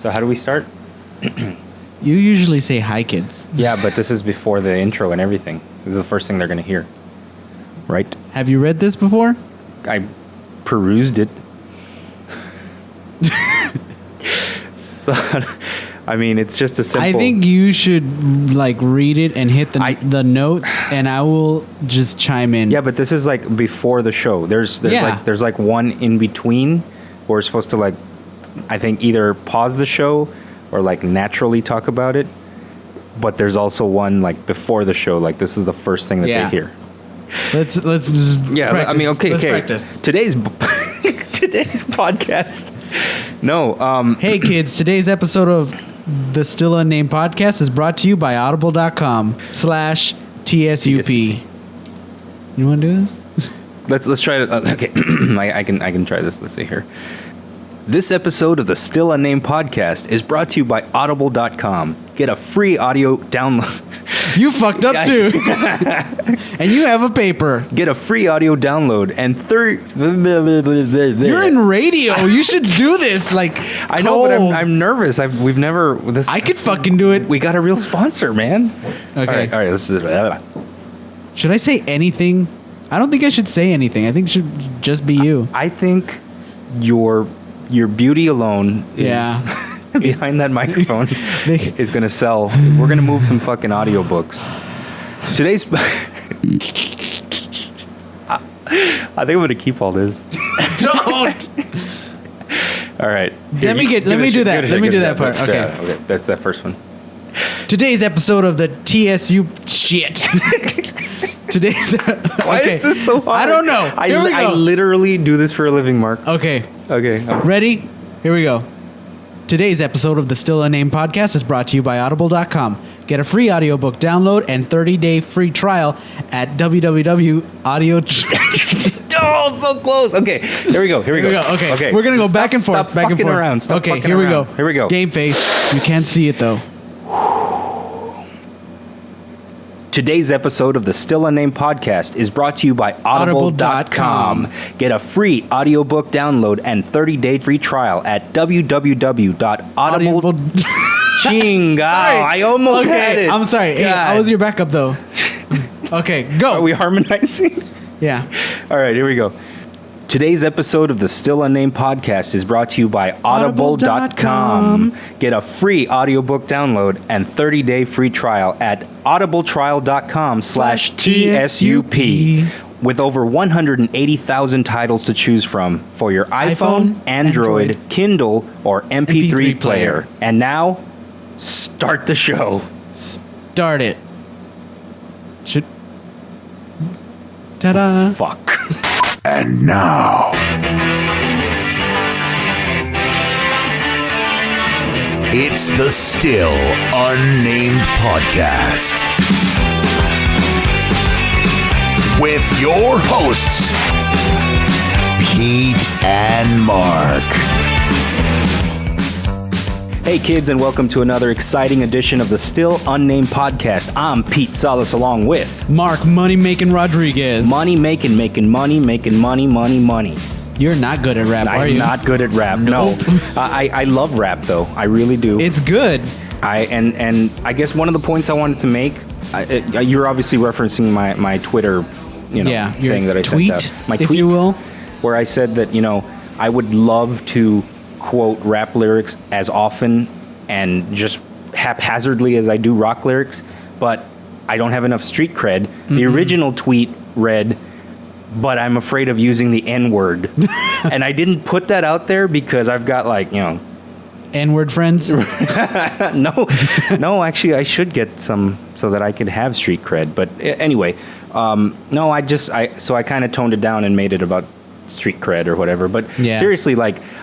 So how do we start? You usually say hi, kids. Yeah, but this is before the intro and everything. This is the first thing they're going to hear. Right? Have you read this before? I perused it. So, I mean, it's just a simple... I think you should, read it and hit the notes, and I will just chime in. Yeah, but this is, before the show. There's one in between where we're supposed to, I think either pause the show or, naturally talk about it. But there's also one, before the show. This is the first thing that they hear. Let's just practice. I mean, okay. Practice. Today's podcast. No. Hey, kids. Today's episode of the Still Unnamed podcast is brought to you by audible.com/TSUP. You want to do this? Let's try it. Okay. I can try this. Let's see here. This episode of the Still Unnamed podcast is brought to you by audible.com. Get a free audio download. You fucked up too. And you have a paper. Get a free audio download and You're in radio. You should do this. I know, but I'm nervous. We've never. I could fucking do it. We got a real sponsor, man. Okay. All right. Should I say anything? I don't think I should say anything. I think it should just be you. I think your beauty alone is behind that microphone is going to sell. We're going to move some fucking audiobooks. Today's... I think I'm going to keep all this. Don't! All right. Let me do that part. Okay. That's that first one. Today's episode of the TSU... Shit. Why is this so hard? I don't know. Here we go. I literally do this for a living, Mark. Okay. Okay. Ready? Here we go. Today's episode of the Still Unnamed podcast is brought to you by audible.com. Get a free audiobook download and 30-day free trial at www.audio... Oh, so close. Okay. Here we go. Okay. We're going to go back and forth. Stop fucking around. Okay, here we go. Here we go. Game face. You can't see it, though. Today's episode of the Still Unnamed podcast is brought to you by audible.com. Get a free audiobook download and 30-day free trial at www.audible... Chinga. I almost had it. I'm sorry. Hey, I was your backup, though. Okay, go. Are we harmonizing? Yeah. All right, here we go. Today's episode of the Still Unnamed podcast is brought to you by audible.com. Get a free audiobook download and 30-day free trial at audibletrial.com/TSUP. With over 180,000 titles to choose from for your iPhone, Android, Kindle, or MP3 player. And now, start the show. Start it. Ta-da. Fuck. And now, it's the Still Unnamed podcast with your hosts, Pete and Mark. Hey kids, and welcome to another exciting edition of the Still Unnamed podcast. I'm Pete Salas along with Mark Money-Making Rodriguez. Making money. You're not good at rap, are you? I'm not good at rap, Nope. no. I love rap, though. I really do. It's good. And I guess one of the points I wanted to make, you're obviously referencing my Twitter, thing that I sent out. My tweet, if you will. Where I said that, I would love to quote rap lyrics as often and just haphazardly as I do rock lyrics, but I don't have enough street cred. Mm-hmm. The original tweet read, but I'm afraid of using the N-word. And I didn't put that out there because I've got N-word friends? No, actually I should get some so that I could have street cred. But anyway, so I kind of toned it down and made it about street cred or whatever. But seriously,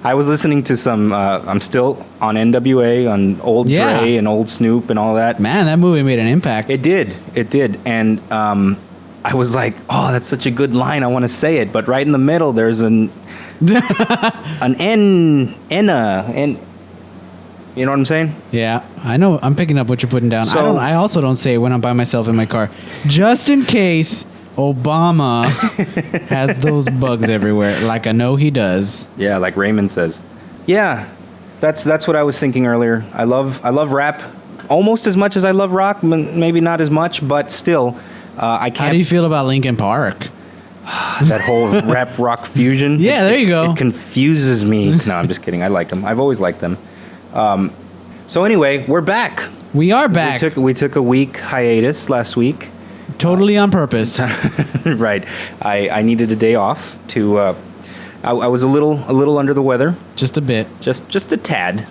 I was listening to some, I'm still on NWA, on old Dre and old Snoop and all that. Man, that movie made an impact. It did. And I was like, oh, that's such a good line. I want to say it. But right in the middle, there's an N. You know what I'm saying? Yeah, I know. I'm picking up what you're putting down. So, I also don't say it when I'm by myself in my car. Just in case Obama has those bugs everywhere, like I know he does. Yeah, like Raymond says. Yeah, That's what I was thinking earlier. I love rap almost as much as I love rock. Maybe not as much, but still, I can't. How do you feel about Linkin Park? That whole rap rock fusion. Yeah, there you go. It confuses me. No, I'm just kidding. I like them. I've always liked them. So anyway, we're back. We are back. We took a week hiatus last week. Totally on purpose. Right. I needed a day off to. I was a little under the weather. Just a bit. Just a tad.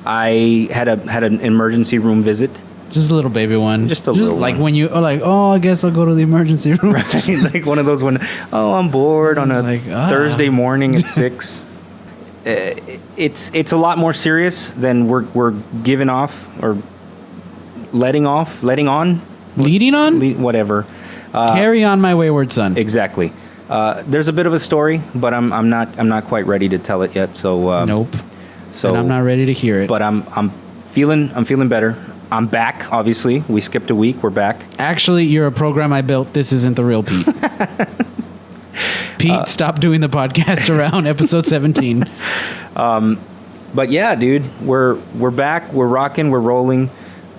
I had an emergency room visit. Just a little baby one. Just a little like one. when you are like, oh, I guess I'll go to the emergency room. Right? Like one of those I'm bored on a Thursday morning at 6. It's a lot more serious than we're giving off or letting on. Leading on? Whatever. Carry on, my wayward son. Exactly. There's a bit of a story, but I'm not quite ready to tell it yet. So Nope. So and I'm not ready to hear it. But I'm feeling better. I'm back. Obviously, we skipped a week. We're back. Actually, you're a program I built. This isn't the real Pete. Pete, stop doing the podcast around episode 17. But yeah, dude, we're back. We're rocking. We're rolling.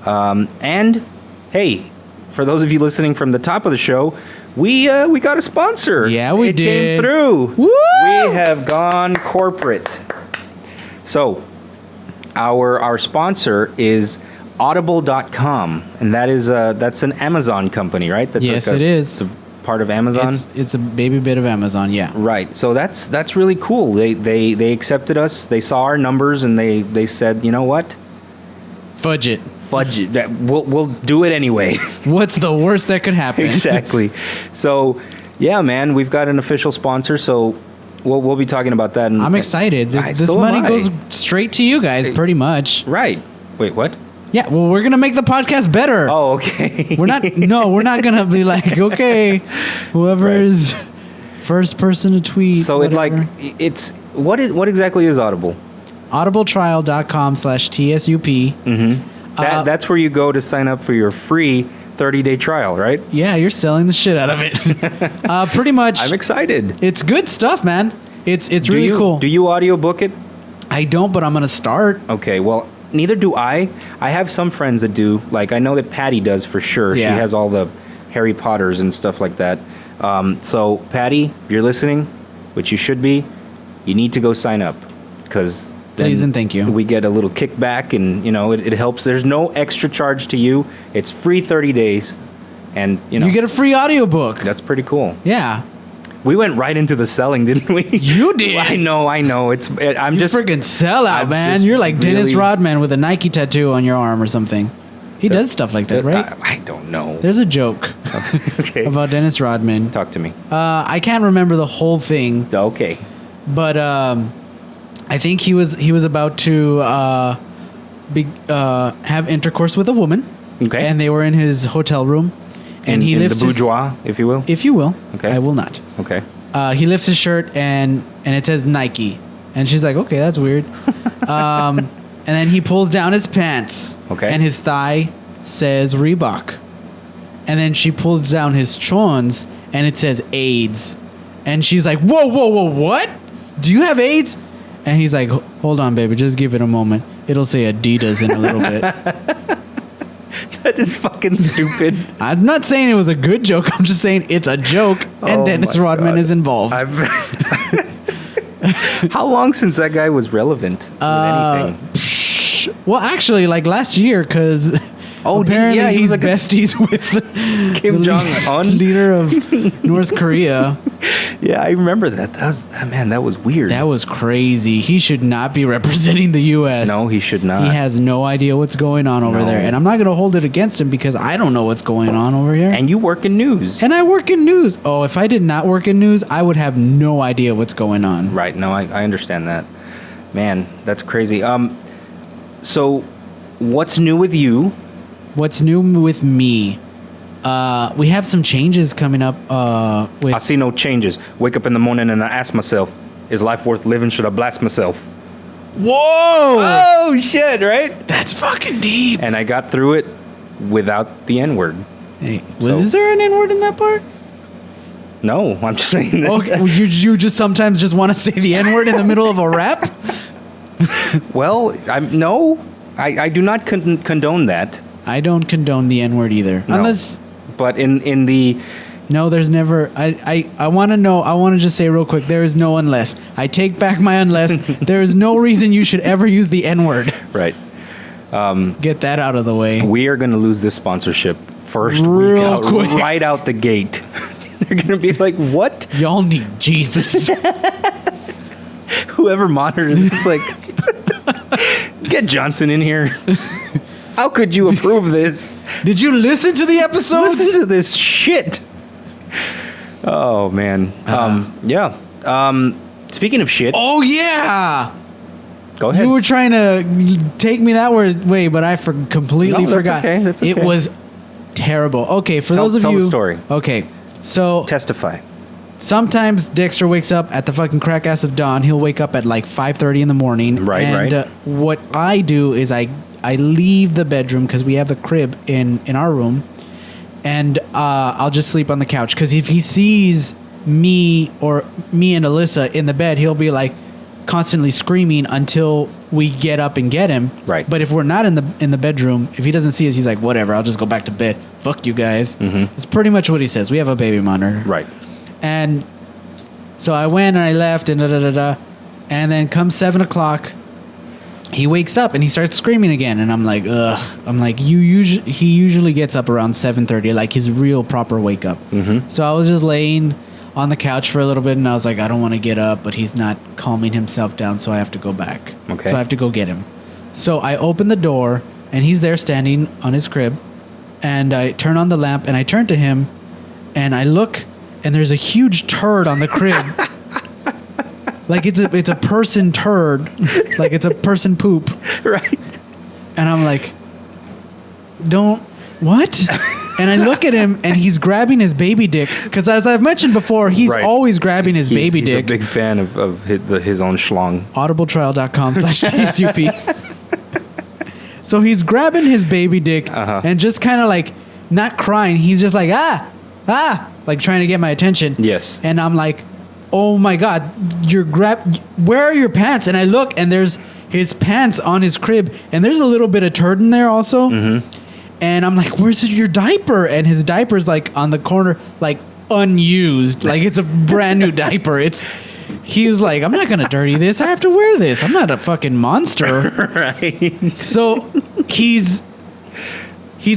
And hey, for those of you listening from the top of the show, we got a sponsor. Yeah, we did. It came did. through. Woo! We have gone corporate. So our sponsor is Audible.com, and that's an Amazon company, right? That's Yes, it is. It's a part of Amazon. It's a baby bit of Amazon, yeah. Right. So that's really cool. They accepted us. They saw our numbers and they said, you know what? Fudge it. We'll do it anyway. What's the worst that could happen? Exactly. So yeah, man, we've got an official sponsor. So we'll be talking about that. I'm excited. This so money am I. goes straight to you guys, pretty much. Right. Wait, what? Yeah, well, we're gonna make the podcast better. Oh, okay. We're not gonna be like, okay, whoever's first person to tweet. So whatever. what exactly is Audible? audibletrial.com/TSUP. Mm-hmm. That's where you go to sign up for your free 30-day trial, right? Yeah, you're selling the shit out of it. Pretty much. I'm excited. It's good stuff, man. It's really cool. Do you audiobook it? I don't, but I'm gonna start. Okay, well, neither do I. I have some friends that do. Like, I know that Patty does for sure. Yeah. She has all the Harry Potters and stuff like that. So, Patty, if you're listening, which you should be, you need to go sign up. Because please and thank you. We get a little kickback, and, it helps. There's no extra charge to you. It's free 30 days. And, you get a free audiobook. That's pretty cool. Yeah. We went right into the selling, didn't we? You did. I know. I'm You just freaking sellout, I'm man. just You're like Dennis really- Rodman with a Nike tattoo on your arm or something. He does stuff like that, right? I don't know. There's a joke Okay. about Dennis Rodman. Talk to me. I can't remember the whole thing, Okay. but I think he was about to have intercourse with a woman. Okay. And they were in his hotel room, and he in lifts the boudoir, if you will. if you will. Okay. I will not. Okay. He lifts his shirt and it says Nike, and she's like, okay, that's weird. And then he pulls down his pants, Okay. and his thigh says Reebok, and then she pulls down his chons and it says AIDS, and she's like, whoa, what? Do you have AIDS? And he's like, hold on, baby, just give it a moment. It'll say Adidas in a little bit. That is fucking stupid. I'm not saying it was a good joke. I'm just saying it's a joke, and Oh Dennis my Rodman God. is involved. How long since that guy was relevant with anything? Well, actually, like last year, because apparently he he's was like besties with Kim the Jong-un? leader of North Korea. Yeah, I remember that. That was weird. That was crazy. He should not be representing the U.S. No, he should not. He has no idea what's going on over No. there, and I'm not going to hold it against him because I don't know what's going on over here. And you work in news. And I work in news. Oh, if I did not work in news, I would have no idea what's going on. Right. No, I understand that. Man, that's crazy. So what's new with you? What's new with me? We have some changes coming up. With I see no changes. Wake up in the morning and I ask myself, is life worth living? Should I blast myself? whoa, Oh, shit, right? that's fucking deep. And I got through it without the N-word. Hey, So- is there an N-word in that part? No, I'm just saying that. Okay, you just sometimes just want to say the N-word in the middle of a rap? Well, I do not condone that. I don't condone the N-word either. No. Unless... But in the... No, there's never... I want to know... I want to just say real quick, there is no unless. I take back my unless. There is no reason you should ever use the N-word. Right. Get that out of the way. We are going to lose this sponsorship first Real week out, quick. right out the gate. They're going to be like, what? Y'all need Jesus. Whoever monitors it's like, get Johnson in here. How could you approve this? Did you listen to the episodes? Listen to this shit. Oh, man. Yeah. Speaking of shit, Oh, yeah. go ahead. You were trying to take me that way, but I completely No, that's forgot. okay, that's It okay. was terrible. Okay, for Tell- those of tell you... the story. Okay, so... Testify. Sometimes Dexter wakes up at the fucking crack ass of dawn. He'll wake up at like 5:30 in the morning. Right, and, right. What I do is I leave the bedroom because we have the crib in our room, and I'll just sleep on the couch. Because if he sees me and Alyssa in the bed, he'll be like constantly screaming until we get up and get him. Right. But if we're not in the bedroom, if he doesn't see us, he's like, whatever. I'll just go back to bed. Fuck you guys. Mm-hmm. It's pretty much what he says. We have a baby monitor. Right. And so I went and I left and and then come 7 o'clock, he wakes up and he starts screaming again. And I'm like, ugh. I'm like, he usually gets up around 7:30, like his real proper wake up. Mm-hmm. So I was just laying on the couch for a little bit and I was like, I don't want to get up, but he's not calming himself down, so I have to go back. Okay. So I have to go get him. So I open the door and he's there standing on his crib, and I turn on the lamp and I turn to him and I look, and there's a huge turd on the crib. Like it's a person turd. Like it's a person poop. Right. And I'm like, what? And I look at him and he's grabbing his baby dick. Because as I've mentioned before, he's Right. always grabbing his baby He's dick. a big fan of his own schlong. audibletrial.com/TSUP. So he's grabbing his baby dick and just kind of like not crying. He's just like, like trying to get my attention. Yes. And I'm like, oh my God, where are your pants? And I look and there's his pants on his crib and there's a little bit of turd in there also. Mm-hmm. And I'm like, where's your diaper? And his diaper's like on the corner, like unused. Like it's a brand new diaper. He was like, I'm not going to dirty this. I have to wear this. I'm not a fucking monster. Right. So he's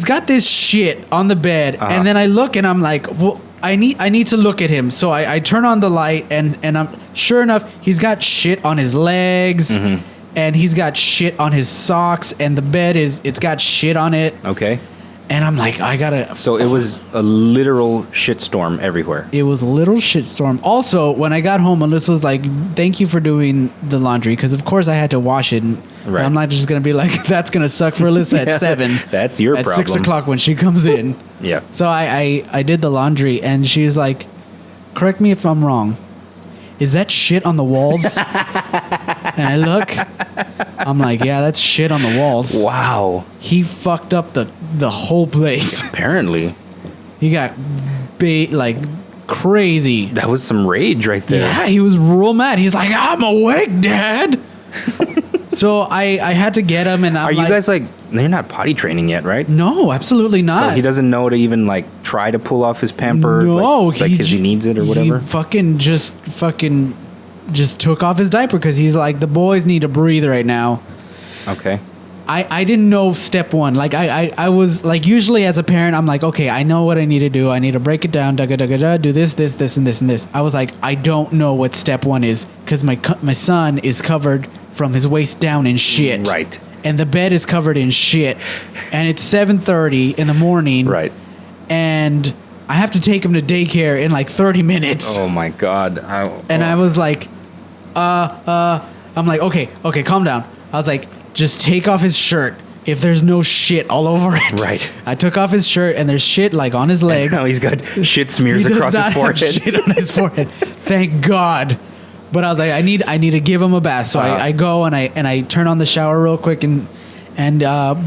got this shit on the bed. And then I look and I'm like, well, I need to look at him. So I turn on the light and I'm sure enough, he's got shit on his legs. Mm-hmm. And he's got shit on his socks, and the bed it's got shit on it. Okay. And I'm like, I gotta. So it was a literal shitstorm everywhere. It was a little shitstorm. Also, when I got home, Alyssa was like, "Thank you for doing the laundry," because of course I had to wash it. And Right. I'm not just gonna be like, "That's gonna suck for Alyssa at 7." That's your at problem. 6 o'clock when she comes in. Yeah. So I did the laundry, and she's like, "Correct me if I'm wrong. Is that shit on the walls?" And I look, I'm like, yeah, that's shit on the walls. Wow. He fucked up the whole place. Apparently. He got like crazy. That was some rage right there. Yeah, he was real mad. He's like, I'm awake, Dad. So I had to get him, and I'm Are like, you guys like, you're not potty training yet, right? no, absolutely not. So he doesn't know to even like try to pull off his pamper? No, like because he needs it or whatever? He fucking just took off his diaper because he's like, the boys need to breathe right now. Okay. I didn't know step one. Like I was like, usually as a parent, I'm like, okay, I know what I need to do. I need to break it down, do this, and this. I was like, I don't know what step one is because my son is covered from his waist down in shit. Right. And the bed is covered in shit. And it's 7:30 in the morning. Right. And I have to take him to daycare in like 30 minutes. Oh my God. I was like, I'm like, okay, calm down. I was like, just take off his shirt if there's no shit all over it. Right. I took off his shirt and there's shit like on his legs. Now he's got shit smears He does across not his have forehead. shit on his forehead. Thank God. But I was like, I need to give him a bath. So I go and I turn on the shower real quick and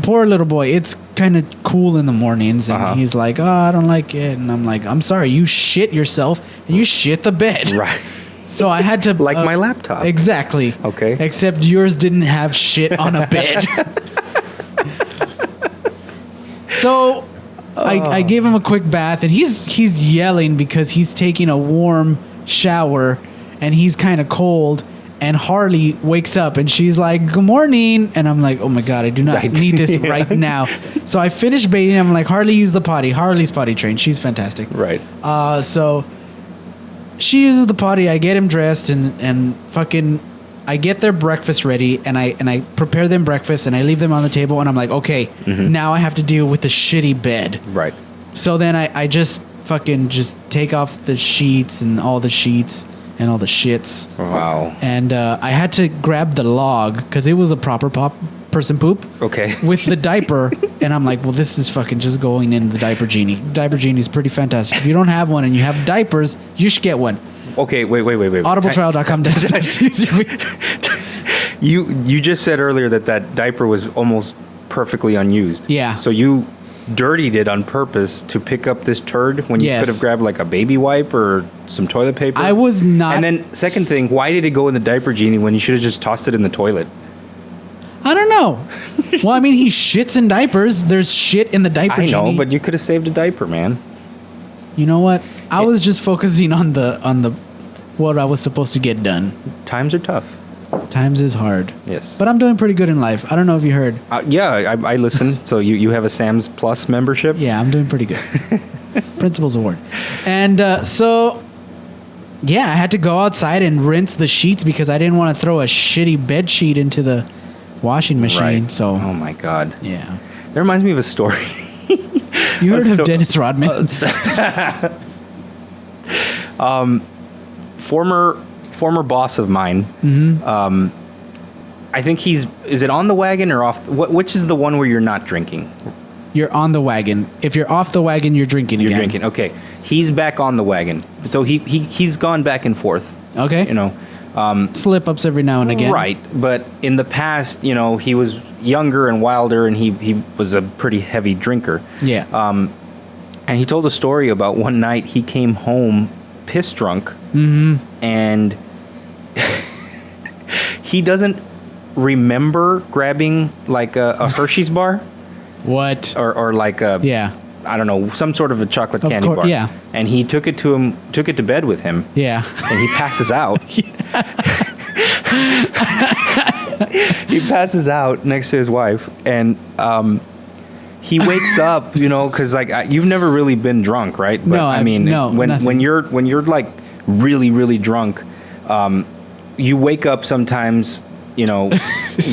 poor little boy, it's kind of cool in the mornings and he's like, oh, I don't like it. And I'm like, I'm sorry, you shit yourself and you shit the bed. Right. So I had to Like my laptop. Exactly. Okay. Except yours didn't have shit on a bed. So I gave him a quick bath, and he's yelling because he's taking a warm shower and he's kind of cold. And Harley wakes up and she's like, "Good morning," and I'm like, "Oh my god, I do not need this right now." So I finished bathing. I'm like, "Harley, use the potty." Harley's potty trained. She's fantastic. Right. So she uses the potty. I get him dressed and fucking. I get their breakfast ready and I prepare them breakfast and I leave them on the table and I'm like, okay, now I have to deal with the shitty bed. Right. So then I just fucking just take off the sheets and all the sheets and all the shits. Wow. And I had to grab the log because it was a proper person poop. Okay. With the diaper. And I'm like, well, this is fucking just going in the diaper genie. Diaper genie is pretty fantastic. If you don't have one and you have diapers, you should get one. Okay, wait. Audibletrial.com. You just said earlier that diaper was almost perfectly unused. Yeah. So you dirtied it on purpose to pick up this turd when you Yes. could have grabbed like a baby wipe or some toilet paper? I was not. And then second thing, why did it go in the diaper genie when you should have just tossed it in the toilet? I don't know. Well, I mean, he shits in diapers. There's shit in the diaper I know, genie. but you could have saved a diaper, man. You know what? I was just focusing on the what I was supposed to get done. Times are tough. Times is hard. Yes. But I'm doing pretty good in life. I don't know if you heard. Yeah, I listen. So you have a Sam's Plus membership? Yeah, I'm doing pretty good. Principals award. And so, yeah, I had to go outside and rinse the sheets because I didn't want to throw a shitty bed sheet into the washing machine. Right. So, Oh my God. yeah. That reminds me of a story. You heard of So- Dennis Rodman? Former boss of mine. Mm-hmm. I think is it on the wagon or off? Which is the one where you're not drinking? You're on the wagon. If you're off the wagon, you're drinking You're again. drinking. Okay. He's back on the wagon. So he's gone back and forth. Okay. You know. Slip ups every now and again. Right. But in the past, you know, he was younger and wilder and he was a pretty heavy drinker. Yeah. And he told a story about one night he came home piss drunk. Mm-hmm. And he doesn't remember grabbing like a Hershey's bar What? or like a Yeah. I don't know, some sort of a chocolate Of candy cour- bar. yeah. And he took it to bed with him, Yeah. and he passes out. He passes out next to his wife, and he wakes up, you know, because like you've never really been drunk, right? But No, I mean, no, when nothing. you're like really really drunk, you wake up sometimes, you know,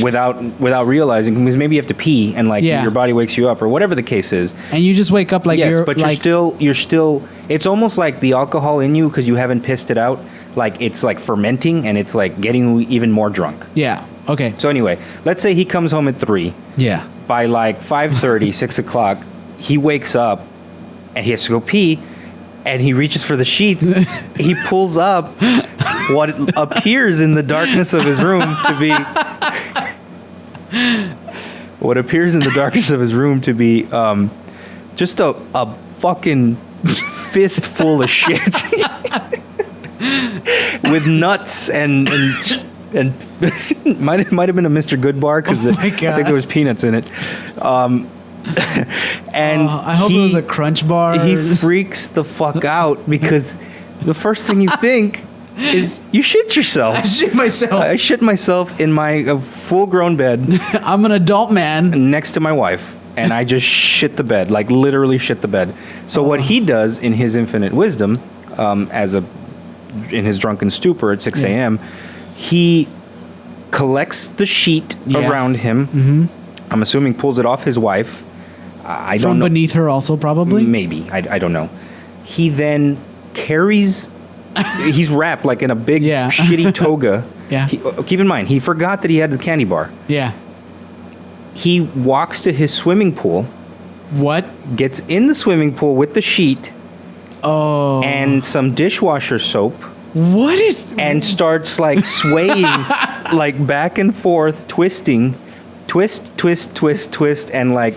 without realizing, because maybe you have to pee and like Yeah. your body wakes you up or whatever the case is. And you just wake up like Yes, you're but like, you're still. It's almost like the alcohol in you because you haven't pissed it out. Like it's like fermenting and it's like getting you even more drunk. yeah. Okay. So anyway, let's say he comes home at 3. Yeah. By like 5:30, 6 o'clock, he wakes up and he has to go pee, and he reaches for the sheets. He pulls up what appears in the darkness of his room to be just a fucking fistful of shit with nuts and might have been a Mr. Goodbar because Oh my I God. think there was peanuts in it. And I hope it was a Crunch Bar. He freaks the fuck out because the first thing you think is you shit yourself. I shit myself. I shit myself in my full-grown bed I'm an adult man. next to my wife, and I just shit the bed, like literally shit the bed. So what he does in his infinite wisdom, in his drunken stupor at 6 a.m., he collects the sheet Yeah. around him. Mm-hmm. I'm assuming pulls it off his wife. I don't From know. beneath her also probably. Maybe. I don't know. He then carries... he's wrapped like in a big Yeah. shitty toga. Yeah. Keep in mind, he forgot that he had the candy bar. Yeah. He walks to his swimming pool, What? gets in the swimming pool with the sheet Oh. and some dishwasher soap, what is? and starts like swaying like back and forth, twisting, twist, and like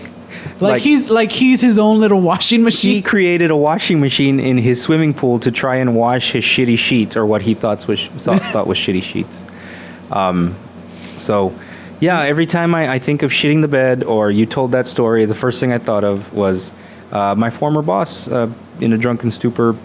Like he's his own little washing He machine. created a washing machine in his swimming pool to try and wash his shitty sheets, or what he thought was shitty sheets. So, yeah, every time I think of shitting the bed, or you told that story, the first thing I thought of was my former boss in a drunken stupor.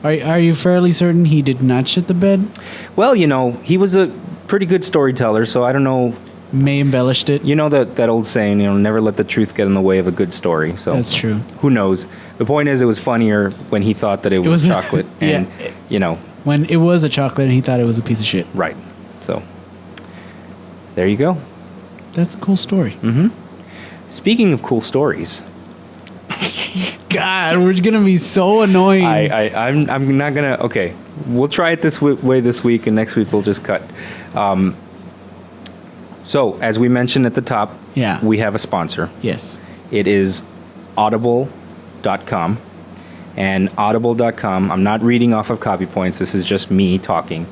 Are you fairly certain he did not shit the bed? Well, he was a pretty good storyteller, so I don't know. May embellished it. You know that old saying, never let the truth get in the way of a good story. So That's true. Who knows? The point is, it was funnier when he thought that it was chocolate, and when it was a chocolate and he thought it was a piece of shit. right. So there you go. That's a cool story. Speaking of cool stories, God, we're gonna be so annoying. I'm not gonna. Okay, we'll try it this way this week, and next week we'll just cut. So as we mentioned at the top, we have a sponsor. Yes. It is audible.com. And audible.com, I'm not reading off of copy points. This is just me talking.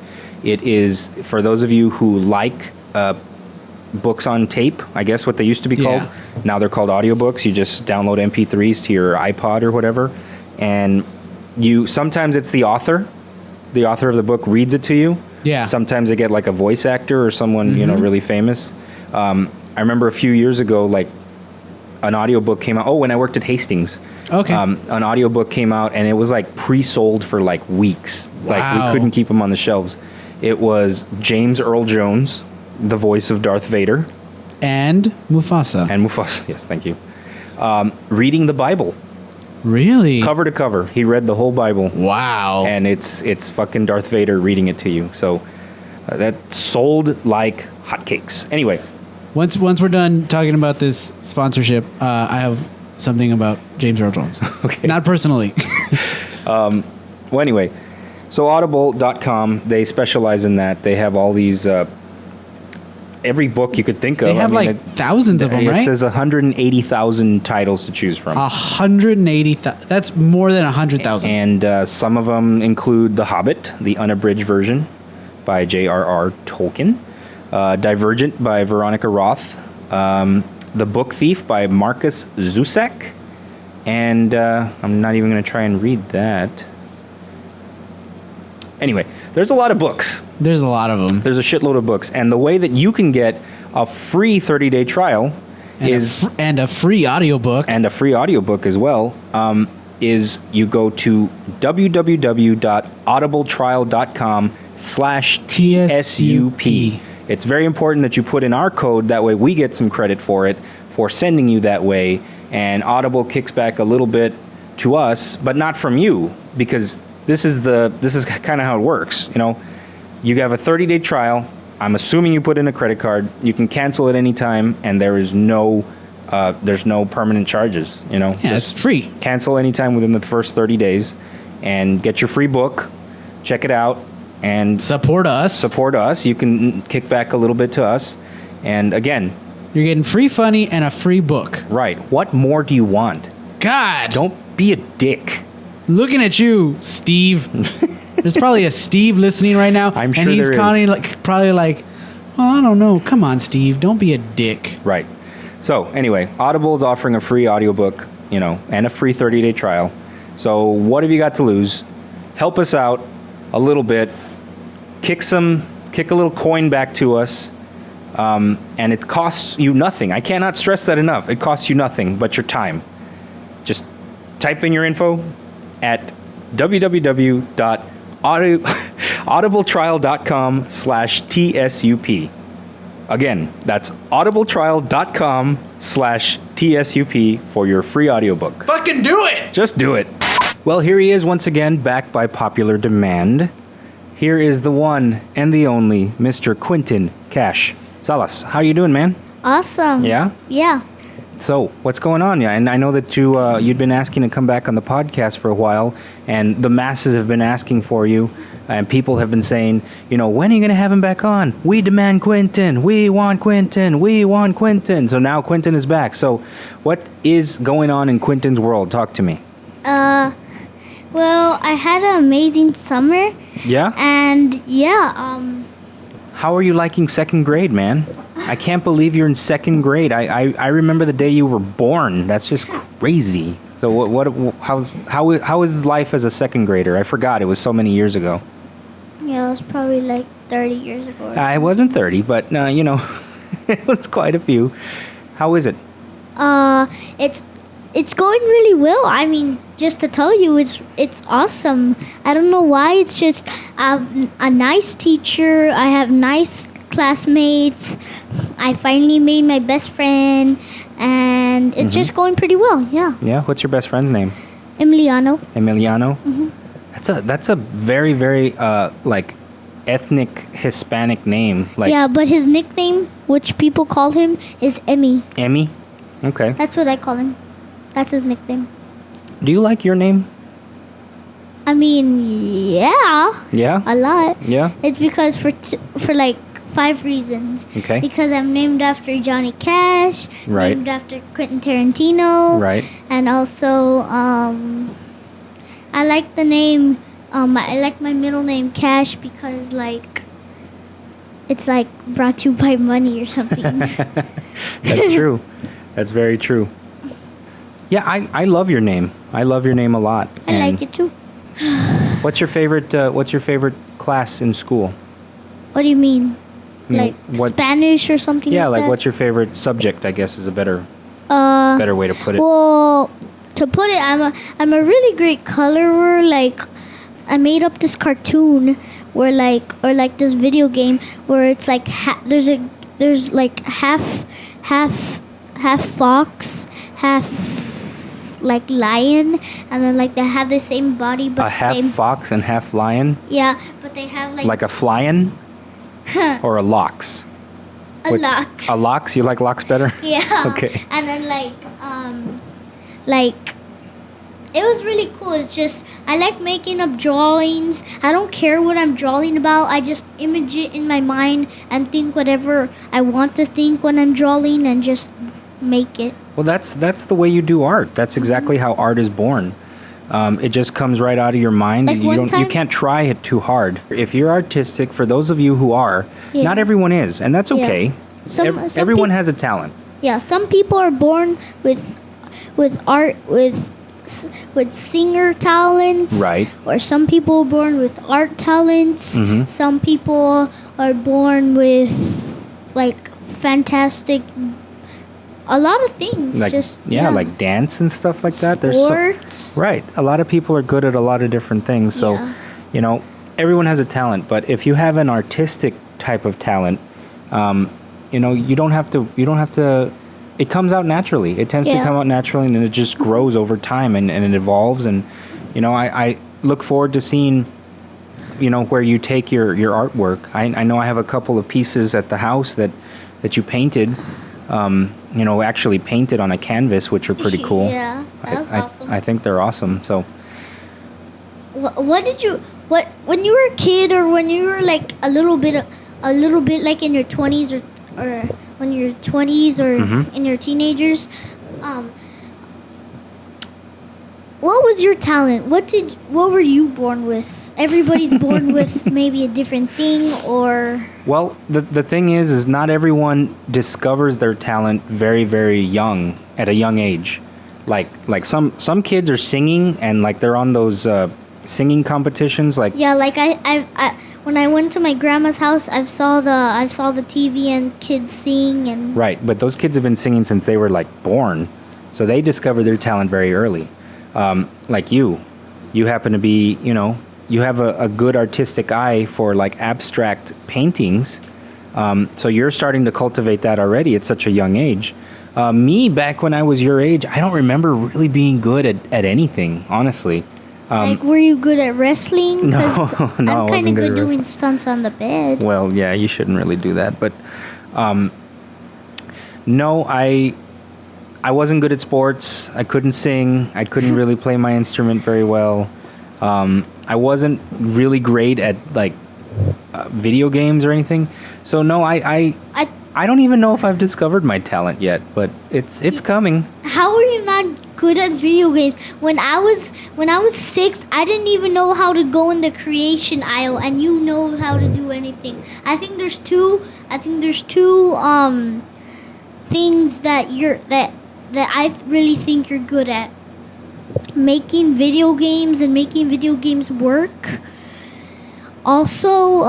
It is, for those of you who like books on tape, I guess what they used to be called. Now they're called audiobooks. You just download MP3s to your iPod or whatever. And sometimes it's the author. The author of the book reads it to you. Yeah. Sometimes they get like a voice actor or someone, really famous. I remember a few years ago, like an audiobook came out. Oh, when I worked at Hastings. Okay. An audiobook came out and it was like pre-sold for like weeks. Like we couldn't keep them on the shelves. It was James Earl Jones, the voice of Darth Vader. And Mufasa. Yes, thank you. Reading the Bible. Really? Cover to cover. He read the whole Bible. Wow. And it's fucking Darth Vader reading it to you. So that sold like hotcakes. Anyway. Once we're done talking about this sponsorship, I have something about James Earl Jones. Okay. Not personally. Well, anyway. So audible.com, they specialize in that. They have all these... every book you could think of. They have thousands of them, right? It says 180,000 titles to choose from. 180,000. That's more than 100,000. And some of them include The Hobbit, the unabridged version by J.R.R. Tolkien, Divergent by Veronica Roth, The Book Thief by Marcus Zusak, and I'm not even going to try and read that. Anyway, there's a lot of books. There's a lot of them. There's a shitload of books. And the way that you can get a free 30-day trial and a free audiobook. And a free audiobook as well, is you go to www.audibletrial.com/TSUP. It's very important that you put in our code. That way we get some credit for it, for sending you that way. And Audible kicks back a little bit to us, but not from you, because this is kind of how it works. You have a 30-day trial. I'm assuming you put in a credit card. You can cancel at any time, and there's no permanent charges. It's free. Cancel anytime within the first 30 days, and get your free book. Check it out and support us. You can kick back a little bit to us, and again, you're getting free funny and a free book. Right. What more do you want? God, don't be a dick. Looking at you, Steve. There's probably a Steve listening right now. I'm sure and he's there is. Probably like, well, I don't know. Come on, Steve. Don't be a dick. Right. So anyway, Audible is offering a free audiobook, and a free 30-day trial. So what have you got to lose? Help us out a little bit. Kick a little coin back to us. And it costs you nothing. I cannot stress that enough. It costs you nothing but your time. Just type in your info at audibletrial.com/TSUP. Again, that's audibletrial.com/TSUP for your free audiobook. Fucking do it! Just do it. Well, here he is once again, back by popular demand. Here is the one and the only Mr. Quentin Cash. Salas, how you doing, man? Awesome. Yeah? Yeah. So, what's going on? Yeah, and I know that you'd been asking to come back on the podcast for a while, and the masses have been asking for you, and people have been saying, when are you going to have him back on? We demand Quentin. We want Quentin. We want Quentin. So now Quentin is back. So, what is going on in Quentin's world? Talk to me. Well, I had an amazing summer. Yeah? And, yeah, How are you liking second grade, man? I can't believe you're in second grade. I remember the day you were born. That's just crazy. So how is life as a second grader? I forgot. It was so many years ago. Yeah, it was probably like 30 years ago. I wasn't 30, but it was quite a few. How is it? It's going really well. I mean, just to tell you, it's awesome. I don't know why. It's just I have a nice teacher. I have nice classmates. I finally made my best friend, and it's just going pretty well. Yeah. Yeah. What's your best friend's name? Emiliano. Emiliano. That's a very very like ethnic Hispanic name. Like Yeah, but his nickname, which people call him, is Emmy. Emmy. Okay. That's what I call him. That's his nickname. Do you like your name? I mean, yeah, Yeah. a lot. Yeah. It's because for like 5 reasons. Okay. Because I'm named after Johnny Cash. Right. Named after Quentin Tarantino. Right. And also, I like the name. I like my middle name Cash because like it's like brought to you by money or something. That's true. That's very true. Yeah, I love your name. I love your name a lot. I like it too. What's your favorite class in school? What do you mean? I mean, Like what- Spanish or something? Yeah, like like that? what's your favorite subject? I guess is a better way to put it. Well, to put it, I'm a really great colorer. Like, I made up this cartoon where like this video game where it's like there's like half fox, half like lion, and then like they have the same body but A half same fox and half lion, yeah, but they have like a flying or a lox. a What- lox. A lox? You like lox better? Yeah. Okay. And then like it was really cool. It's just I like making up drawings. I don't care what I'm drawing about. I just image it in my mind and think whatever I want to think when I'm drawing and just make it. Well, that's the way you do art. That's exactly how art is born. It just comes right out of your mind. Like and you one don't. You time- can't try it too hard. If you're artistic, for those of you who are, Yeah. not everyone is, and that's Yeah. okay. Some Everyone peop- has a talent. Yeah, some people are born with art with singer talents. Right. Or some people are born with art talents. Mhm. Some people are born with like fantastic a lot of things. Like just like dance and stuff like that. Sports. Right. A lot of people are good at a lot of different things. So, Yeah. everyone has a talent. But if you have an artistic type of talent, you don't have to. It comes out naturally. It tends to Yeah. come out naturally, and it just grows over time, and it evolves. And I look forward to seeing, where you take your artwork. I know I have a couple of pieces at the house that you painted. Actually painted on a canvas, which are pretty cool. Yeah, that was awesome. I think they're awesome. So, What did you when you were a kid or when you were like a little bit like in your 20s or when you're 20s or Mm-hmm. in your teenagers, what was your talent? What were you born with? Everybody's born with maybe a different thing or well, the thing is not everyone discovers their talent very, very young, at a young age. Like some kids are singing and like they're on those singing competitions. Like yeah, like I when I went to my grandma's house, I saw the TV and kids sing and right, but those kids have been singing since they were like born, so they discover their talent very early. Like you happen to be, you have a good artistic eye for like abstract paintings. So you're starting to cultivate that already at such a young age. Me, back when I was your age, I don't remember really being good at anything, honestly. like, were you good at wrestling? 'Cause No, no, I I'm kind wasn't of good good at doing wrestling. stunts on the bed. Well, yeah, you shouldn't really do that. But no, I wasn't good at sports. I couldn't sing. I couldn't really play my instrument very well. I wasn't really great at like video games or anything. So no, I don't even know if I've discovered my talent yet. But it's coming. How were you not good at video games. When I was 6, I didn't even know how to go in the creation aisle, and you know how to do anything. I think there's two things that I really think you're good at. Making video games and making video games work. Also,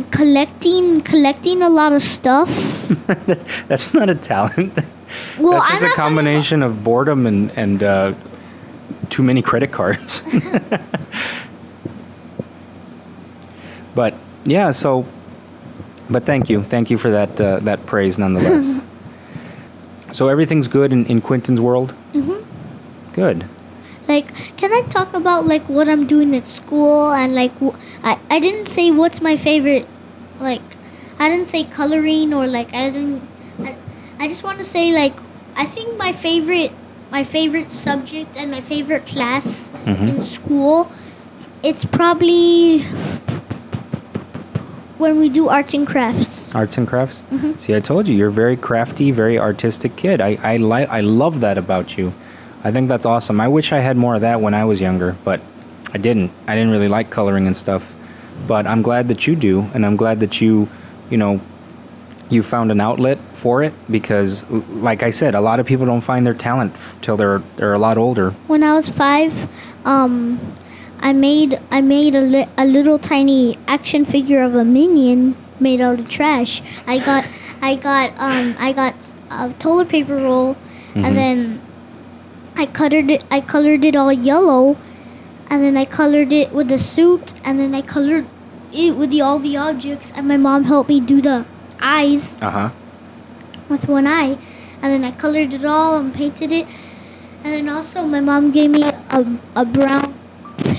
collecting a lot of stuff. That's not a talent. Well, That's I'm just a not combination of boredom and too many credit cards. But yeah, but thank you for that praise nonetheless. So everything's good in Quentin's world? Mhm. Good. Like, can I talk about like what I'm doing at school and like I didn't say what's my favorite, like I didn't say coloring or like I just want to say like I think my favorite subject and my favorite class in school, it's probably when we do arts and crafts. Arts and crafts? See, I told you, you're a very crafty, very artistic kid. I love that about you. I think that's awesome. I wish I had more of that when I was younger, but I didn't. I didn't really like coloring and stuff. But I'm glad that you do, and I'm glad that you found an outlet for it because, like I said, a lot of people don't find their talent till they're a lot older. When I was 5, I made a little tiny action figure of a minion made out of trash. I got a toilet paper roll, and then I colored it all yellow, and then I colored it with the suit, and then I colored it with all the objects, and my mom helped me do the eyes with one eye, and then I colored it all and painted it, and then also my mom gave me a brown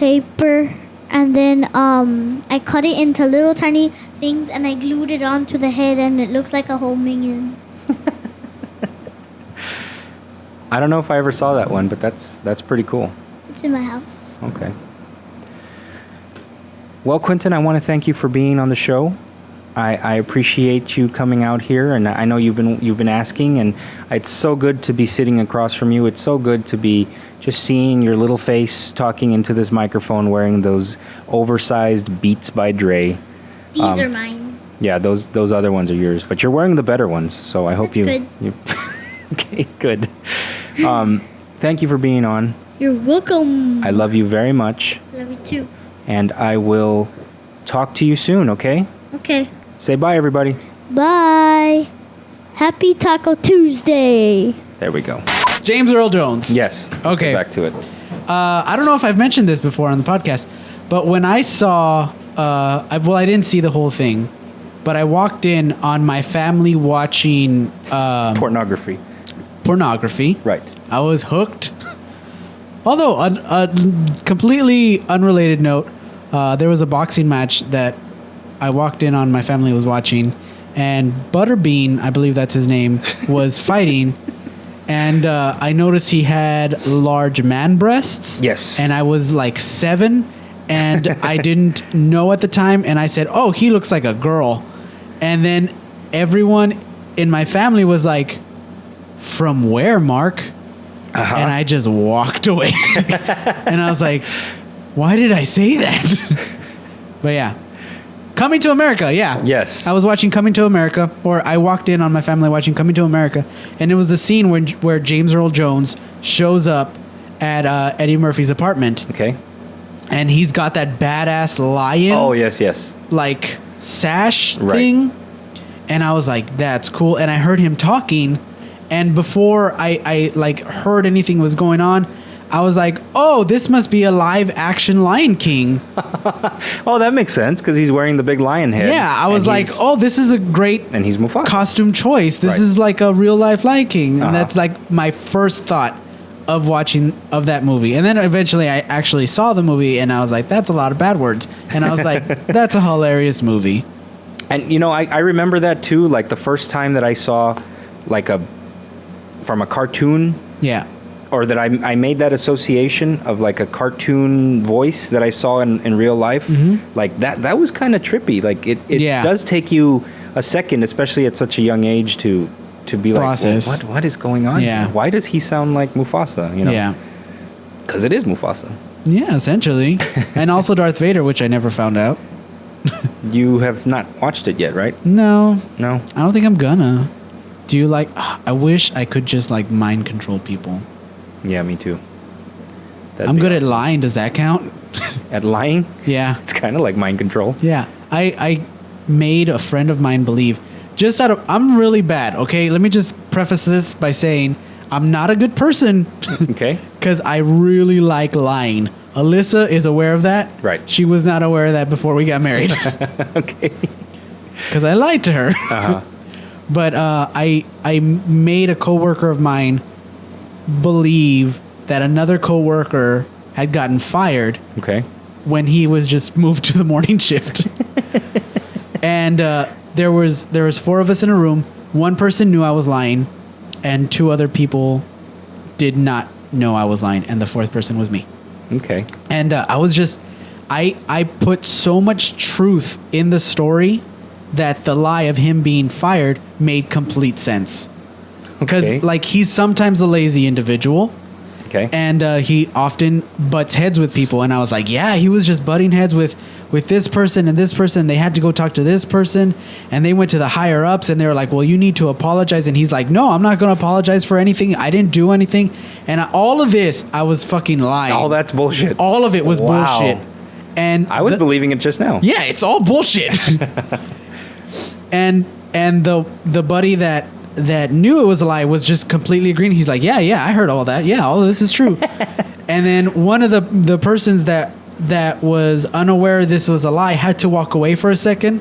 paper, and then I cut it into little tiny things, and I glued it onto the head, and it looks like a whole minion. I don't know if I ever saw that one, but that's pretty cool. It's in my house. Okay. Well, Quentin, I want to thank you for being on the show. I appreciate you coming out here, and I know you've been asking, and it's so good to be sitting across from you. It's so good to be just seeing your little face talking into this microphone, wearing those oversized Beats by Dre. These are mine. Yeah, those other ones are yours, but you're wearing the better ones, so I hope That's good. you Okay, good. Thank you for being on. You're welcome. I love you very much, Love you too. and I will talk to you soon, okay? Okay. Say bye, everybody. Bye. Happy Taco Tuesday. There we go. James Earl Jones. Yes. Let's Okay. get back to it. I don't know if I've mentioned this before on the podcast, but when I saw, I didn't see the whole thing, but I walked in on my family watching Pornography. pornography. Right. I was hooked. Although, a completely unrelated note, there was a boxing match that I walked in on, my family was watching, and Butterbean, I believe that's his name, was fighting. And I noticed he had large man breasts. Yes. And I was like 7, and I didn't know at the time, and I said, "Oh, he looks like a girl." And then everyone in my family was like, "From where, Mark?" And I just walked away. And I was like, "Why did I say that?" But yeah. Coming to America, yeah. Yes. I was watching Coming to America, or I walked in on my family watching Coming to America, and it was the scene where James Earl Jones shows up at Eddie Murphy's apartment. Okay. And he's got that badass lion. Oh, yes. Like sash Right. thing. And I was like, that's cool. And I heard him talking, and before I like heard anything was going on, I was like, oh, this must be a live action Lion King. Oh, that makes sense because he's wearing the big lion head. Yeah, I was and like, he's- oh, this is a great and he's Mufasa. costume choice. This Right. is like a real life Lion King. And Uh-huh. that's like my first thought of watching of that movie. And then eventually I actually saw the movie, and I was like, that's a lot of bad words. And I was like, that's a hilarious movie. And I remember that too. Like the first time that I saw, like from a cartoon, Yeah. or that I made that association of like a cartoon voice that I saw in real life. Like that was kind of trippy. Like it Yeah. does take you a second, especially at such a young age, to to be Process. like, well, what is going on? Yeah. here? Why does he sound like Mufasa? You know? Yeah. Because it is Mufasa. Yeah, essentially. And also Darth Vader, which I never found out. You have not watched it yet, right? No, No. I don't think I'm gonna. Do you like? I wish I could just like mind control people. Yeah, me too. That'd I'm be good at awesome. lying. Does that count? At lying. Yeah. It's kind of like mind control. Yeah. I made a friend of mine believe just out of I'm really bad. Okay, let me just preface this by saying I'm not a good person Okay. because I really like lying. Alyssa is aware of that. Right. She was not aware of that before we got married Okay. because I lied to her. Uh-huh. But I made a coworker of mine believe that another coworker had gotten fired Okay. when he was just moved to the morning shift. And there was 4 of us in a room. One person knew I was lying, and 2 other people did not know I was lying, and the 4th person was me. Okay. And I was just I put so much truth in the story that the lie of him being fired made complete sense. Because Okay. like he's sometimes a lazy individual. Okay. And he often butts heads with people. And I was like, yeah, he was just butting heads with this person and this person. They had to go talk to this person. And they went to the higher ups and they were like, well, you need to apologize. And he's like, no, I'm not going to apologize for anything. I didn't do anything. And all of this, I was fucking lying. Oh, that's bullshit. All of it was Wow. bullshit. And I was believing it just now. yeah, it's all bullshit. and the buddy that knew it was a lie was just completely agreeing. He's like, yeah, I heard all that. Yeah, all of this is true. And then one of the persons that was unaware this was a lie had to walk away for a second.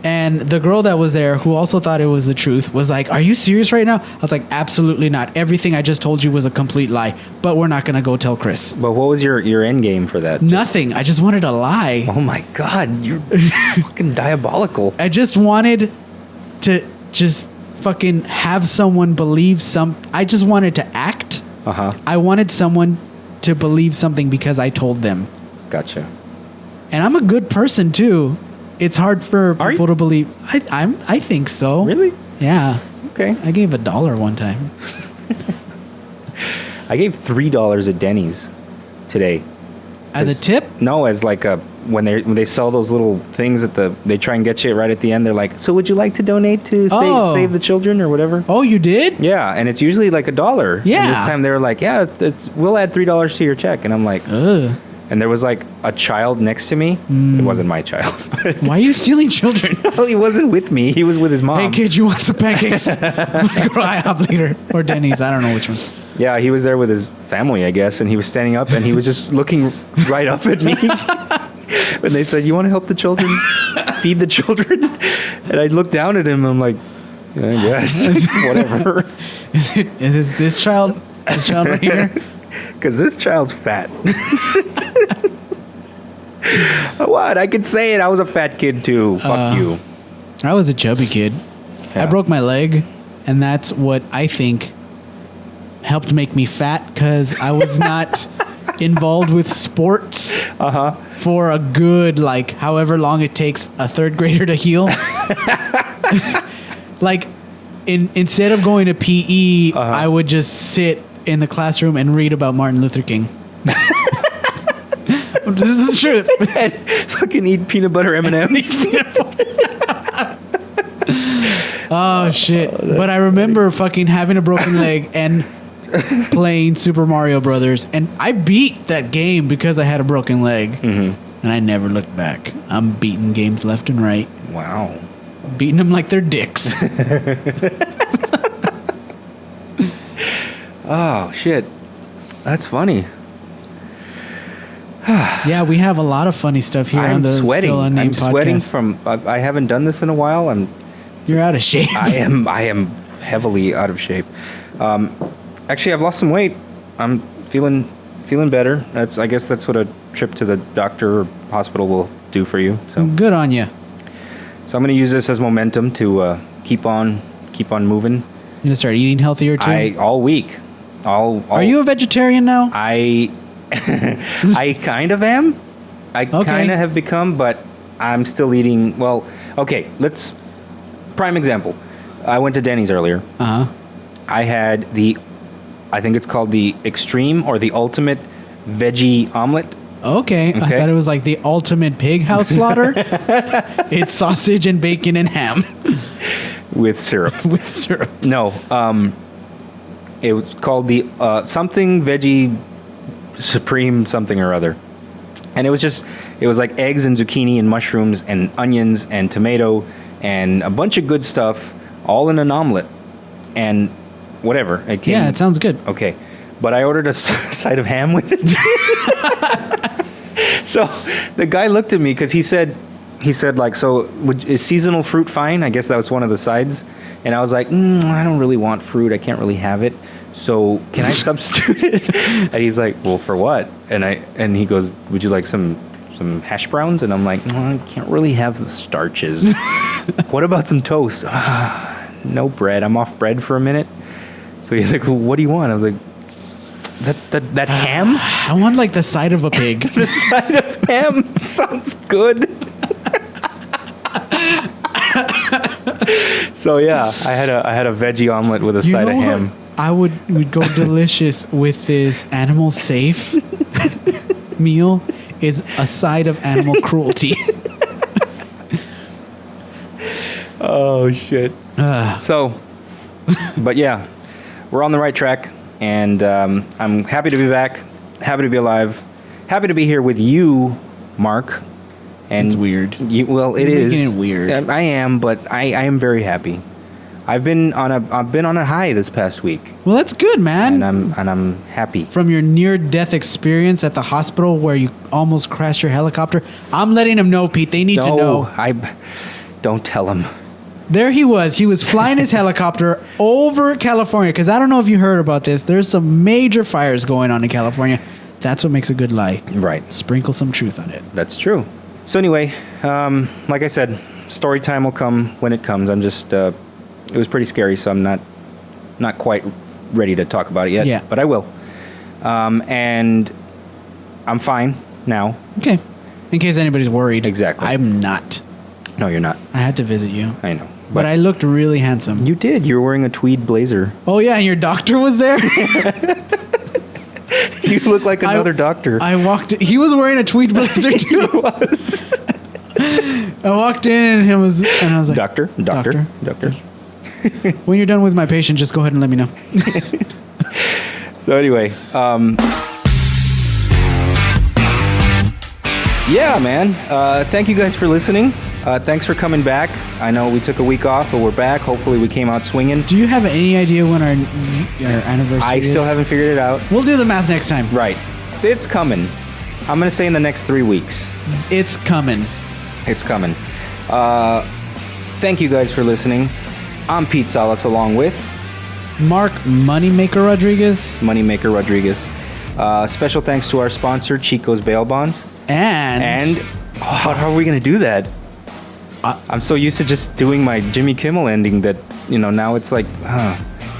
And the girl that was there, who also thought it was the truth, was like, are you serious right now? I was like, absolutely not. Everything I just told you was a complete lie, but we're not going to go tell Chris. But what was your end game for that? Nothing. I just wanted to lie. Oh my God, you're fucking diabolical. I just wanted to just fucking have someone believe I just wanted to act. Uh-huh. I wanted someone to believe something because I told them. Gotcha. And I'm a good person too. It's hard for Are you? people to believe. I think so. Really? Yeah. Okay. I gave $1 one time. I gave $3 at Denny's today. As a tip? No, as like when they sell those little things they try and get you right at the end. They're like, so would you like to donate to save the children or whatever? Oh, you did? Yeah, and it's usually like $1. Yeah. And this time they were like, yeah, we'll add $3 to your check, and I'm like, Ugh. and there was like a child next to me. It wasn't my child. But Why are you stealing children? well, he wasn't with me. He was with his mom. Hey kid, you want some pancakes? I'm gonna go to IHOP later. Or Denny's. I don't know which one. Yeah, he was there with his family, I guess, and he was standing up and he was just looking right up at me. When they said, "You want to help the children, feed the children," and I looked down at him. I'm like, yeah, I guess, whatever. Is this child right here? Because this child's fat. What? I could say it. I was a fat kid too. Fuck you. I was a chubby kid. Yeah. I broke my leg, and that's what I think helped make me fat because I was not involved with sports for a good, like, however long it takes a 3rd grader to heal. Like, instead of going to PE, I would just sit in the classroom and read about Martin Luther King. This is the truth. And fucking eat peanut butter M&Ms. Oh shit! But I remember fucking having a broken leg and playing Super Mario Brothers, and I beat that game because I had a broken leg, and I never looked back. I'm beating games left and right, Wow. beating them like they're dicks. Oh shit. That's funny. Yeah, we have a lot of funny stuff here on I'm the sweating. Still Unnamed I'm sweating podcast. from. I haven't done this in a while. You're out of shape. I am heavily out of shape. Actually, I've lost some weight. I'm feeling better. I guess that's what a trip to the doctor or hospital will do for you. So I'm Good on you. going to use this as momentum to keep on moving. You gonna start eating healthier too? All week. Are you a vegetarian now? I kind of am. I Okay. kind of have become, but I'm still eating. Well, okay. Prime example. I went to Denny's earlier. Uh huh. I had I think it's called the Extreme or the Ultimate Veggie Omelet. Okay. I Okay. thought it was like the ultimate pig house slaughter. It's sausage and bacon and ham With syrup. with syrup. No, it was called the something veggie supreme something or other, and it was like eggs and zucchini and mushrooms and onions and tomato and a bunch of good stuff all in an omelet and whatever it came. Yeah, it sounds good. Okay, but I ordered a side of ham with it. So the guy looked at me because he said like, so is seasonal fruit fine? I guess that was one of the sides. And I was like, I don't really want fruit. I can't really have it. So can I substitute it? And he's like, well, for what? And he goes, would you like some hash browns? And I'm like, I can't really have the starches. What about some toast? No bread. I'm off bread for a minute. So he's like, well, what do you want? I was like, that ham? I want like the side of a pig. The side of ham sounds good. So yeah, I had a veggie omelet with a side of ham. What? I would go delicious with this animal safe meal is a side of animal cruelty. Oh shit. So, but yeah, we're on the right track, and I'm happy to be back, happy to be alive, happy to be here with you, Mark. And It's weird. Well, it You're is. making it weird. I am, but I am very happy. I've been on a high this past week, Well, that's good, man. and I'm happy. From your near-death experience at the hospital where you almost crashed your helicopter, I'm letting them know, Pete. They need to know. Don't tell him. There he was. He was flying his helicopter over California. Because I don't know if you heard about this. There's some major fires going on in California. That's what makes a good lie. Right. Sprinkle some truth on it. That's true. So anyway, like I said, story time will come when it comes. I'm just, it was pretty scary, so I'm not quite ready to talk about it yet. Yeah. But I will. And I'm fine now. Okay. In case anybody's worried. Exactly. I'm not. No, you're not. I had to visit you. I know. But I looked really handsome. You did. You were wearing a tweed blazer. Oh, yeah. And your doctor was there? You look like another doctor. I walked. He was wearing a tweed blazer too. He was. I walked in and I was like, Doctor. When you're done with my patient, just go ahead and let me know. So anyway, yeah, man. Thank you guys for listening. Thanks for coming back. I know we took a week off, but we're back. Hopefully we came out swinging. Do you have any idea when our anniversary I is? still haven't figured it out. We'll do the math next time. Right. It's coming. I'm going to say in the next 3 weeks. It's coming. It's coming. Thank you guys for listening. I'm Pete Salas along with Mark Moneymaker Rodriguez. Moneymaker Rodriguez. Special thanks to our sponsor, Chico's Bail Bonds. And how are we going to do that? I'm so used to just doing my Jimmy Kimmel ending that, now it's like,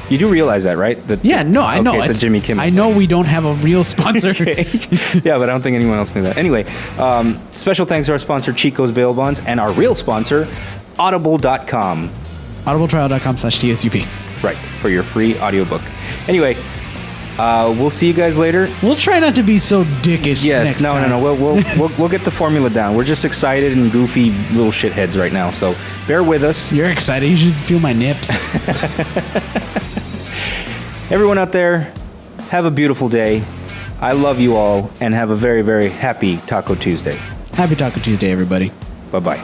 you do realize that, right? yeah, no, I know. It's a Jimmy Kimmel. I know we don't have a real sponsor. Okay. Yeah, but I don't think anyone else knew that. Anyway, special thanks to our sponsor, Chico's Bail Bonds, and our real sponsor, Audible.com. Audibletrial.com/TSUP. Right, for your free audiobook. Anyway, we'll see you guys later. We'll try not to be so dickish next time. No. We'll get the formula down. We're just excited and goofy little shitheads right now, so bear with us. You're excited. You should feel my nips. Everyone out there, have a beautiful day. I love you all, and have a very, very happy Taco Tuesday. Happy Taco Tuesday, everybody. Bye-bye.